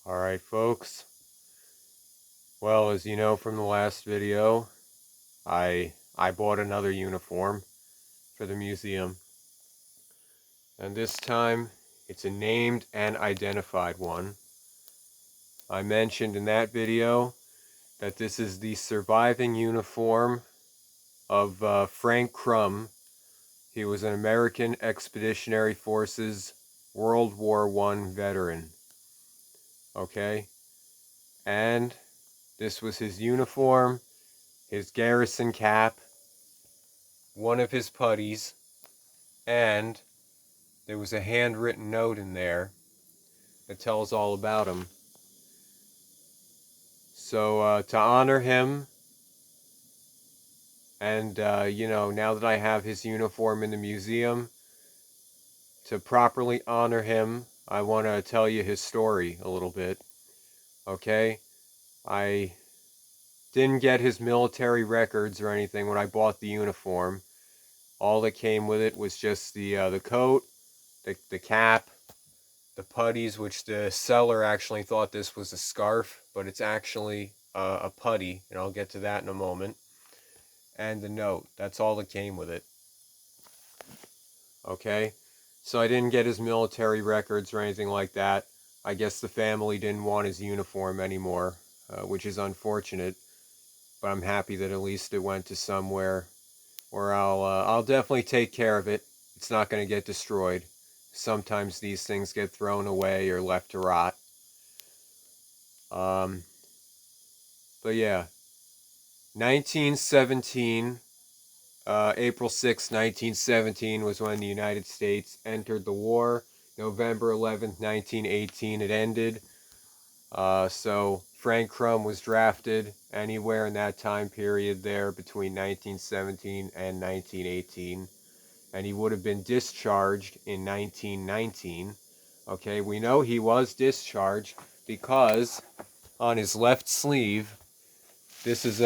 Alright folks, well, as you know from the last video, I bought another uniform for the museum, and this time it's a named and identified one. I mentioned in that video that this is the surviving uniform of Frank Crum. He was an American Expeditionary Forces World War I veteran. Okay? And this was his uniform, his garrison cap, one of his putties, and there was a handwritten note in there that tells all about him. So to honor him, and now that I have his uniform in the museum, to properly honor him, I want to tell you his story a little bit. Okay? I didn't get his military records or anything when I bought the uniform. All that came with it was just the coat, the cap, the putties, which the seller actually thought this was a scarf, but it's actually a putty, and I'll get to that in a moment. And the note. That's all that came with it. Okay? So I didn't get his military records or anything like that. I guess the family didn't want his uniform anymore, which is unfortunate. But I'm happy that at least it went to somewhere where I'll definitely take care of it. It's not going to get destroyed. Sometimes these things get thrown away or left to rot. But yeah, 1917, April 6, 1917 was when the United States entered the war. November 11th, 1918, it ended. So Frank Crum was drafted anywhere in that time period there between 1917 and 1918. And he would have been discharged in 1919. Okay, we know he was discharged because on his left sleeve, this is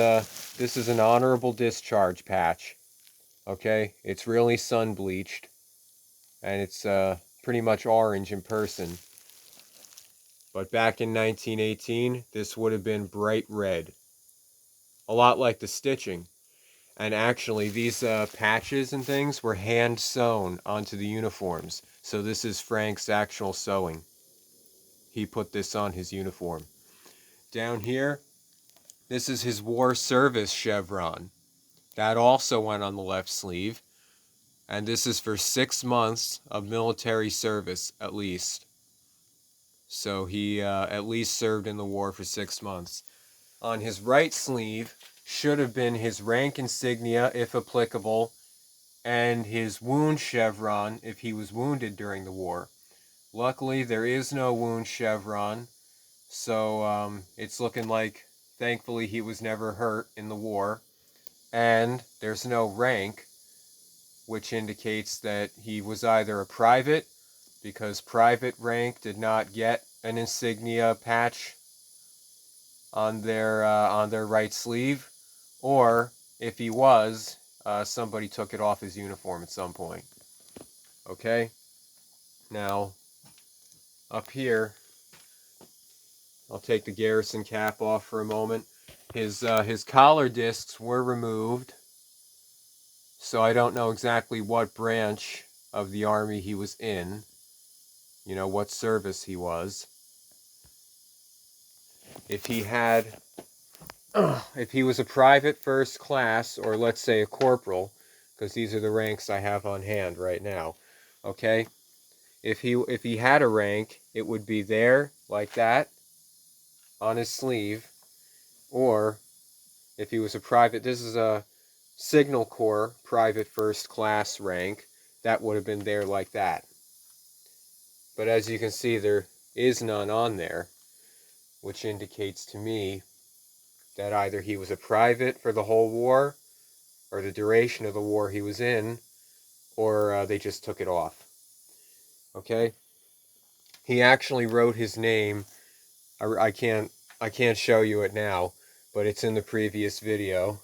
an honorable discharge patch. Okay, it's really sun bleached, and it's pretty much orange in person. But back in 1918, this would have been bright red, a lot like the stitching. And actually, these patches and things were hand sewn onto the uniforms. So this is Frank's actual sewing. He put this on his uniform. Down here, this is his war service chevron. That also went on the left sleeve. And this is for 6 months of military service, at least. So he at least served in the war for 6 months. On his right sleeve should have been his rank insignia, if applicable, and his wound chevron if he was wounded during the war. Luckily, there is no wound chevron, so it's looking like, thankfully, he was never hurt in the war. And there's no rank, which indicates that he was either a private, because private rank did not get an insignia patch on their right sleeve, or if he was, somebody took it off his uniform at some point. Okay? Now, up here, I'll take the garrison cap off for a moment. His collar discs were removed, so I don't know exactly what branch of the Army he was in, what service he was. If he had, if he was a private first class, or let's say a corporal, because these are the ranks I have on hand right now, okay? If he had a rank, it would be there, like that, on his sleeve. Or, if he was a private, this is a Signal Corps private first class rank, that would have been there like that. But as you can see, there is none on there, which indicates to me that either he was a private for the whole war, or the duration of the war he was in, or they just took it off. Okay? He actually wrote his name. I can't show you it now, but it's in the previous video.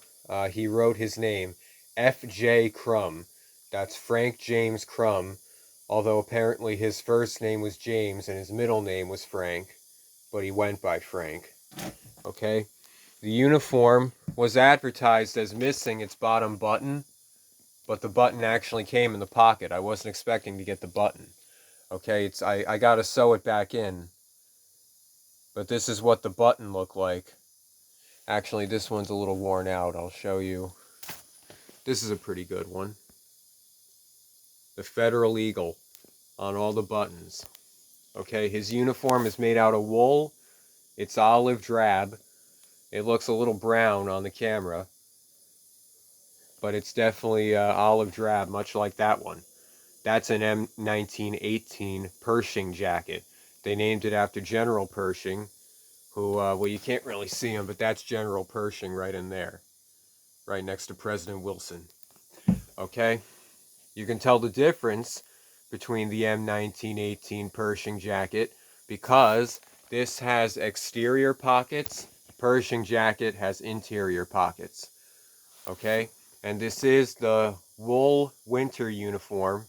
He wrote his name, F.J. Crum. That's Frank James Crum, although apparently his first name was James and his middle name was Frank. but he went by Frank. Okay? The uniform was advertised as missing its bottom button, but the button actually came in the pocket. I wasn't expecting to get the button. Okay, I gotta sew it back in. But this is what the button looked like. Actually, this one's a little worn out. I'll show you. This is a pretty good one. The Federal Eagle on all the buttons. Okay, his uniform is made out of wool. It's olive drab. It looks a little brown on the camera, but it's definitely olive drab, much like that one. That's an M1918 Pershing jacket. They named it after General Pershing, who, well, you can't really see him, but that's General Pershing right in there, right next to President Wilson. Okay? You can tell the difference between the M1918 Pershing jacket because this has exterior pockets, Pershing jacket has interior pockets. Okay? And this is the wool winter uniform.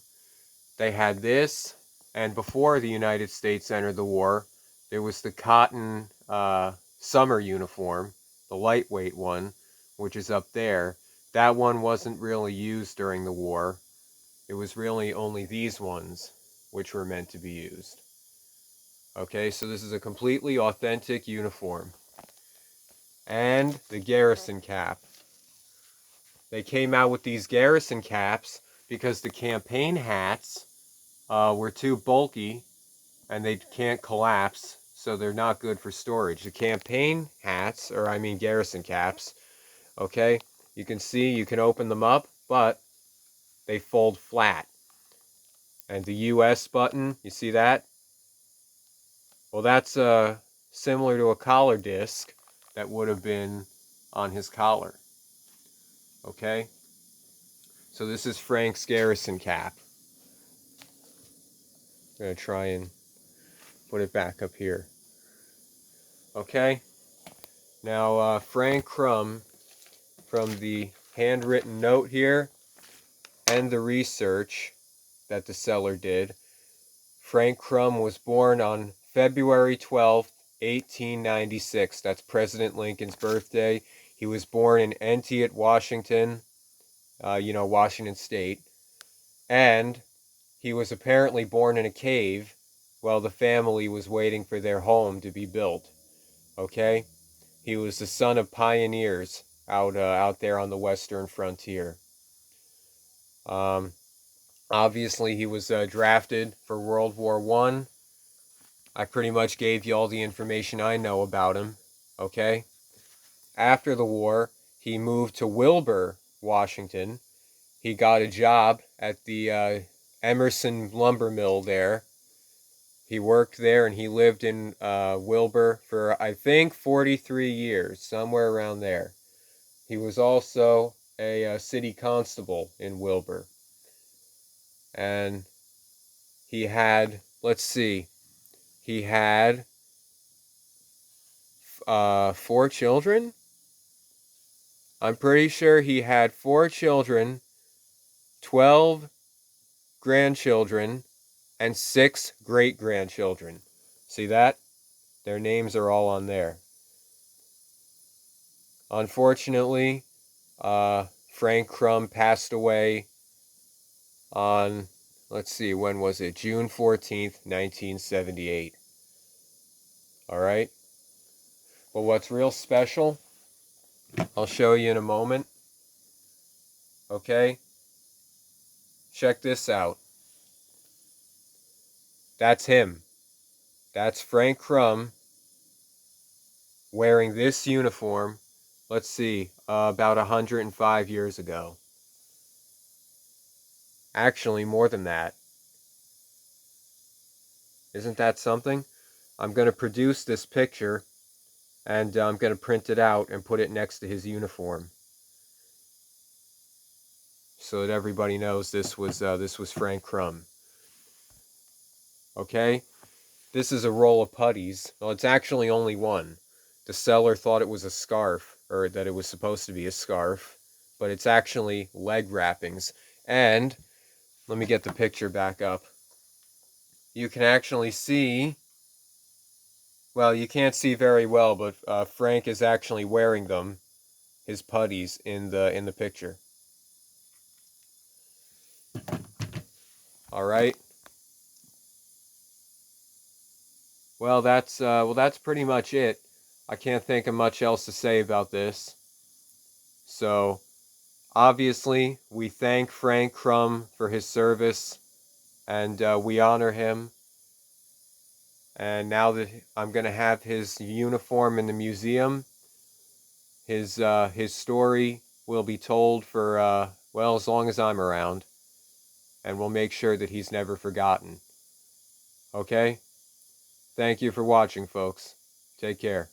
They had this, and before the United States entered the war, there was the cotton summer uniform, the lightweight one, which is up there. That one wasn't really used during the war. It was really only these ones which were meant to be used. Okay, so this is a completely authentic uniform. And the garrison cap. They came out with these garrison caps because the campaign hats were too bulky and they can't collapse, so they're not good for storage. The campaign hats, or I mean garrison caps, okay, you can see, you can open them up, but they fold flat. And the US button, you see that? Well, that's similar to a collar disc that would have been on his collar. Okay? So this is Frank's garrison cap. I'm going to try and put it back up here. Okay? Now, Frank Crum, from the handwritten note here and the research that the seller did, Frank Crum was born on February 12th, 1896. That's President Lincoln's birthday. He was born in Antietam, Washington, Washington State. And he was apparently born in a cave while the family was waiting for their home to be built. Okay? He was the son of pioneers out there on the western frontier. Obviously, he was drafted for World War I. I pretty much gave you all the information I know about him. Okay? After the war, he moved to Wilbur, Washington. He got a job at the Emerson lumber mill there. He worked there and he lived in Wilbur for, I think, 43 years, somewhere around there. He was also a city constable in Wilbur. And he had, let's see, he had 4 children. I'm pretty sure he had 4 children, 12 grandchildren, and 6 great-grandchildren. See that? Their names are all on there. Unfortunately, Frank Crum passed away on, let's see, when was it? June 14th, 1978. Alright? Well, what's real special, I'll show you in a moment. Okay? Check this out. That's him. That's Frank Crum wearing this uniform, let's see, about 105 years ago. Actually, more than that. Isn't that something? I'm going to produce this picture and I'm going to print it out and put it next to his uniform so that everybody knows this was Frank Crum. Okay? This is a roll of putties. Well, it's actually only one. The seller thought it was a scarf, or that it was supposed to be a scarf, but it's actually leg wrappings. And let me get the picture back up. You can actually see Well, you can't see very well, but Frank is actually wearing them, his putties, in the picture. All right. Well, that's pretty much it. I can't think of much else to say about this. So, obviously, we thank Frank Crum for his service, and we honor him. And now that I'm going to have his uniform in the museum, his story will be told for well, as long as I'm around, and we'll make sure that he's never forgotten. Okay? Thank you for watching, folks. Take care.